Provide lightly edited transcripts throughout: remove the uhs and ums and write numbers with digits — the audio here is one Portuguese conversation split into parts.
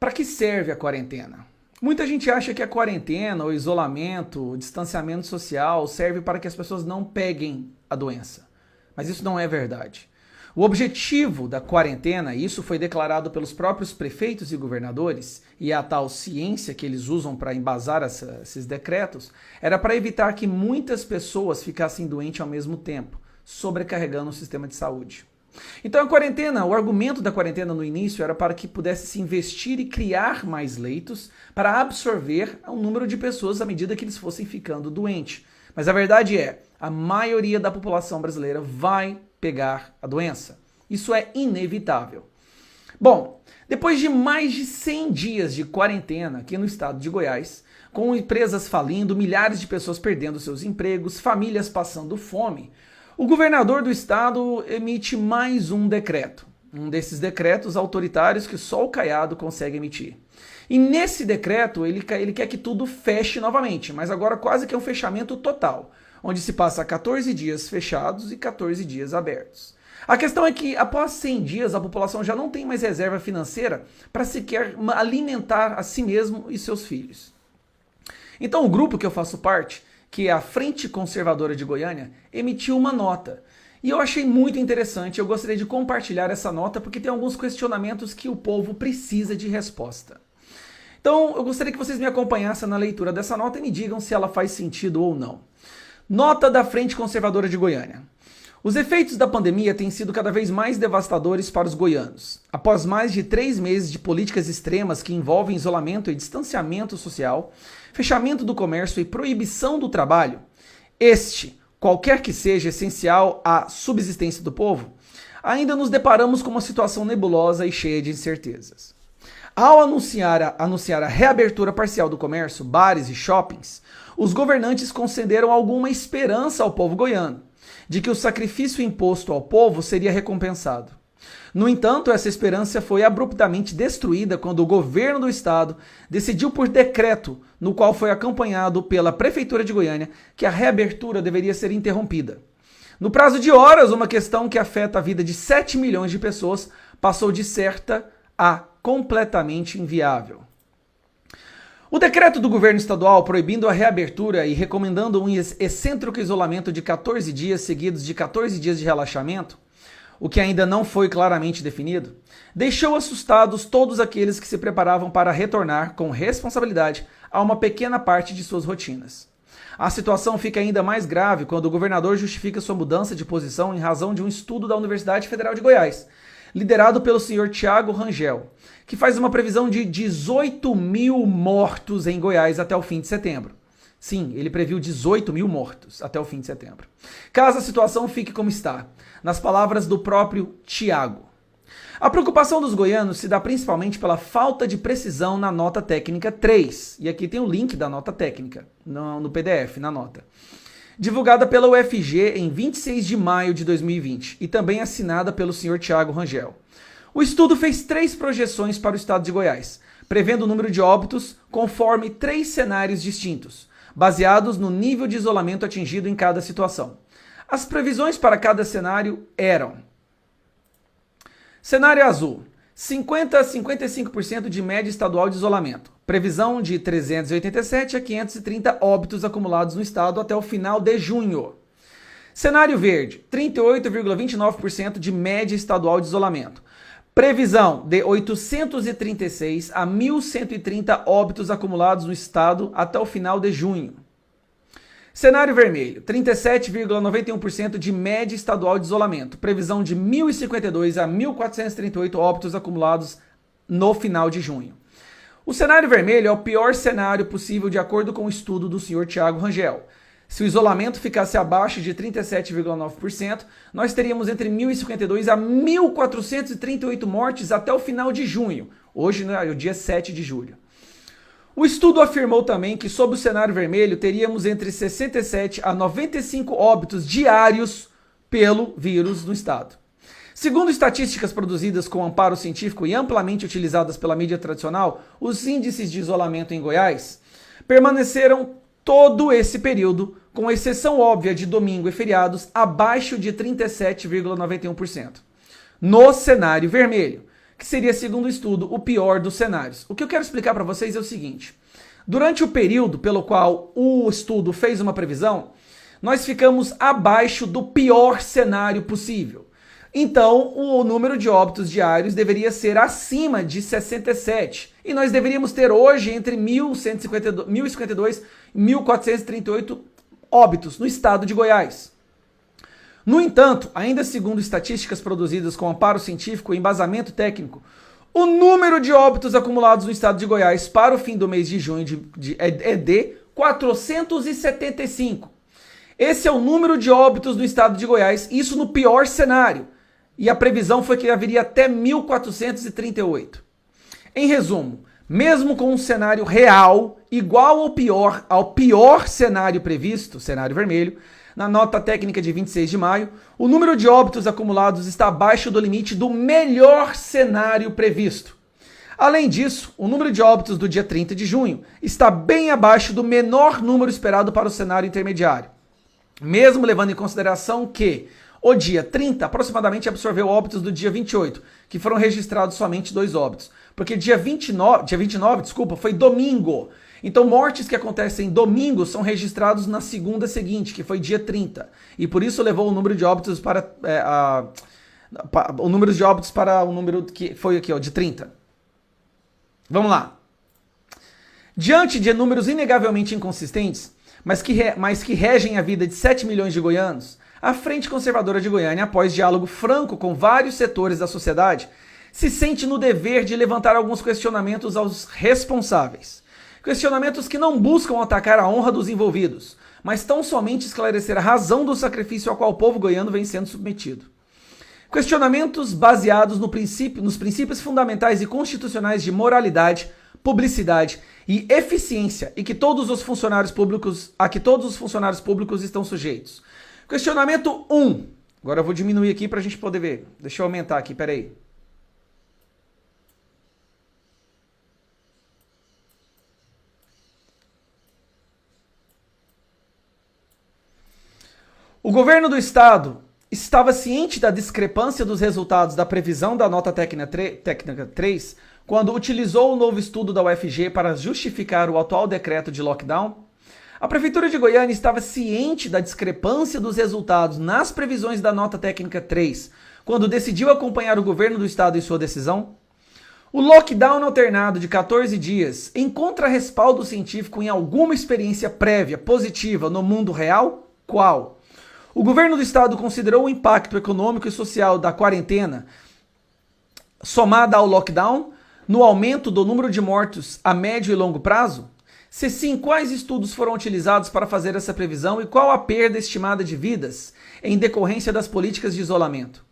Para que serve a quarentena? Muita gente acha que a quarentena, o isolamento, o distanciamento social serve para que as pessoas não peguem a doença. Mas isso não é verdade. O objetivo da quarentena, e isso foi declarado pelos próprios prefeitos e governadores, e é a tal ciência que eles usam para embasar esses decretos, era para evitar que muitas pessoas ficassem doentes ao mesmo tempo, sobrecarregando o sistema de saúde. Então a quarentena, o argumento da quarentena no início era para que pudesse se investir e criar mais leitos para absorver um número de pessoas à medida que eles fossem ficando doentes. Mas a verdade é, a maioria da população brasileira vai pegar a doença. Isso é inevitável. Bom, depois de mais de 100 dias de quarentena aqui no estado de Goiás, com empresas falindo, milhares de pessoas perdendo seus empregos, famílias passando fome, o governador do estado emite mais um decreto. Um desses decretos autoritários que só o Caiado consegue emitir. E nesse decreto ele quer que tudo feche novamente, mas agora quase que é um fechamento total, onde se passa 14 dias fechados e 14 dias abertos. A questão é que após 100 dias a população já não tem mais reserva financeira para sequer alimentar a si mesmo e seus filhos. Então o grupo que eu faço parte, que é a Frente Conservadora de Goiânia, emitiu uma nota. E eu achei muito interessante, eu gostaria de compartilhar essa nota porque tem alguns questionamentos que o povo precisa de resposta. Então eu gostaria que vocês me acompanhassem na leitura dessa nota e me digam se ela faz sentido ou não. Nota da Frente Conservadora de Goiânia. Os efeitos da pandemia têm sido cada vez mais devastadores para os goianos. Após mais de 3 meses de políticas extremas que envolvem isolamento e distanciamento social, fechamento do comércio e proibição do trabalho, qualquer que seja essencial à subsistência do povo, ainda nos deparamos com uma situação nebulosa e cheia de incertezas. Ao anunciar a reabertura parcial do comércio, bares e shoppings, os governantes concederam alguma esperança ao povo goiano, de que o sacrifício imposto ao povo seria recompensado. No entanto, essa esperança foi abruptamente destruída quando o governo do estado decidiu por decreto, no qual foi acompanhado pela Prefeitura de Goiânia, que a reabertura deveria ser interrompida. No prazo de horas, uma questão que afeta a vida de 7 milhões de pessoas passou de certa a completamente inviável. O decreto do governo estadual proibindo a reabertura e recomendando um excêntrico isolamento de 14 dias seguidos de 14 dias de relaxamento, o que ainda não foi claramente definido, deixou assustados todos aqueles que se preparavam para retornar com responsabilidade a uma pequena parte de suas rotinas. A situação fica ainda mais grave quando o governador justifica sua mudança de posição em razão de um estudo da Universidade Federal de Goiás, liderado pelo senhor Thiago Rangel, que faz uma previsão de 18 mil mortos em Goiás até o fim de setembro. Sim, ele previu 18 mil mortos até o fim de setembro. Caso a situação fique como está, nas palavras do próprio Thiago. A preocupação dos goianos se dá principalmente pela falta de precisão na nota técnica 3. E aqui tem o link da nota técnica, no PDF, na nota. Divulgada pela UFG em 26 de maio de 2020 e também assinada pelo senhor Thiago Rangel. O estudo fez 3 projeções para o estado de Goiás, prevendo o número de óbitos conforme 3 cenários distintos, baseados no nível de isolamento atingido em cada situação. As previsões para cada cenário eram: cenário azul, 50 a 55% de média estadual de isolamento, previsão de 387 a 530 óbitos acumulados no estado até o final de junho. Cenário verde, 38,29% de média estadual de isolamento, previsão de 836 a 1.130 óbitos acumulados no estado até o final de junho. Cenário vermelho, 37,91% de média estadual de isolamento, previsão de 1.052 a 1.438 óbitos acumulados no final de junho. O cenário vermelho é o pior cenário possível de acordo com o estudo do senhor Thiago Rangel. Se o isolamento ficasse abaixo de 37,9%, nós teríamos entre 1.052 a 1.438 mortes até o final de junho. Hoje é o dia 7 de julho. O estudo afirmou também que, sob o cenário vermelho, teríamos entre 67 a 95 óbitos diários pelo vírus no estado. Segundo estatísticas produzidas com amparo científico e amplamente utilizadas pela mídia tradicional, os índices de isolamento em Goiás permaneceram todo esse período, com exceção óbvia de domingo e feriados, abaixo de 37,91%. No cenário vermelho, que seria, segundo o estudo, o pior dos cenários. O que eu quero explicar para vocês é o seguinte: durante o período pelo qual o estudo fez uma previsão, nós ficamos abaixo do pior cenário possível. Então, o número de óbitos diários deveria ser acima de 67. E nós deveríamos ter hoje entre 1.152 e 1.438 óbitos no estado de Goiás. No entanto, ainda segundo estatísticas produzidas com amparo científico e embasamento técnico, o número de óbitos acumulados no estado de Goiás para o fim do mês de junho é de 475. Esse é o número de óbitos no estado de Goiás, isso no pior cenário. E a previsão foi que haveria até 1.438. Em resumo, mesmo com um cenário real igual ao pior cenário previsto, cenário vermelho, na nota técnica de 26 de maio, o número de óbitos acumulados está abaixo do limite do melhor cenário previsto. Além disso, o número de óbitos do dia 30 de junho está bem abaixo do menor número esperado para o cenário intermediário. Mesmo levando em consideração que o dia 30 aproximadamente absorveu óbitos do dia 28, que foram registrados somente 2 óbitos. Porque dia 29, foi domingo. Então, mortes que acontecem domingo são registrados na segunda seguinte, que foi dia 30. E por isso levou o número de óbitos para o número que foi aqui, ó, de 30. Vamos lá. Diante de números inegavelmente inconsistentes, mas que regem a vida de 7 milhões de goianos, a Frente Conservadora de Goiânia, após diálogo franco com vários setores da sociedade, se sente no dever de levantar alguns questionamentos aos responsáveis. Questionamentos que não buscam atacar a honra dos envolvidos, mas tão somente esclarecer a razão do sacrifício ao qual o povo goiano vem sendo submetido. Questionamentos baseados nos princípios fundamentais e constitucionais de moralidade, publicidade e eficiência a que todos os funcionários públicos estão sujeitos. Questionamento 1. Agora eu vou diminuir aqui para a gente poder ver. Deixa eu aumentar aqui, peraí. O governo do estado estava ciente da discrepância dos resultados da previsão da nota técnica 3 quando utilizou o novo estudo da UFG para justificar o atual decreto de lockdown? A Prefeitura de Goiânia estava ciente da discrepância dos resultados nas previsões da nota técnica 3 quando decidiu acompanhar o governo do estado em sua decisão? O lockdown alternado de 14 dias encontra respaldo científico em alguma experiência prévia positiva no mundo real? Qual? O governo do estado considerou o impacto econômico e social da quarentena somada ao lockdown no aumento do número de mortos a médio e longo prazo? Se sim, quais estudos foram utilizados para fazer essa previsão e qual a perda estimada de vidas em decorrência das políticas de isolamento?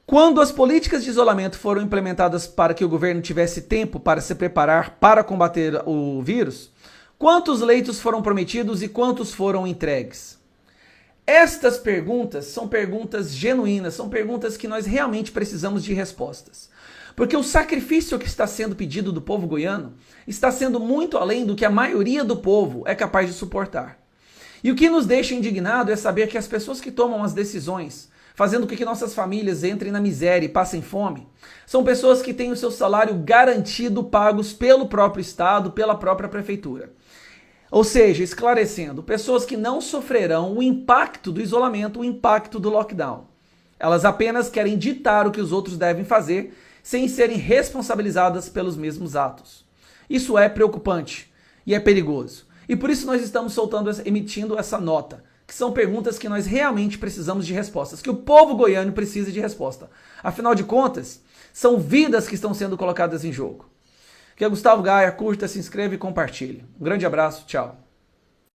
Quando as políticas de isolamento foram implementadas para que o governo tivesse tempo para se preparar para combater o vírus, quantos leitos foram prometidos e quantos foram entregues? Estas perguntas são perguntas genuínas, são perguntas que nós realmente precisamos de respostas. Porque o sacrifício que está sendo pedido do povo goiano está sendo muito além do que a maioria do povo é capaz de suportar. E o que nos deixa indignado é saber que as pessoas que tomam as decisões, fazendo com que nossas famílias entrem na miséria e passem fome, são pessoas que têm o seu salário garantido pagos pelo próprio Estado, pela própria Prefeitura. Ou seja, esclarecendo, pessoas que não sofrerão o impacto do isolamento, o impacto do lockdown. Elas apenas querem ditar o que os outros devem fazer, sem serem responsabilizadas pelos mesmos atos. Isso é preocupante e é perigoso. E por isso nós estamos emitindo essa nota, que são perguntas que nós realmente precisamos de respostas, que o povo goiano precisa de resposta. Afinal de contas, são vidas que estão sendo colocadas em jogo. Aqui é Gustavo Gaia, curta, se inscreva e compartilhe. Um grande abraço, tchau.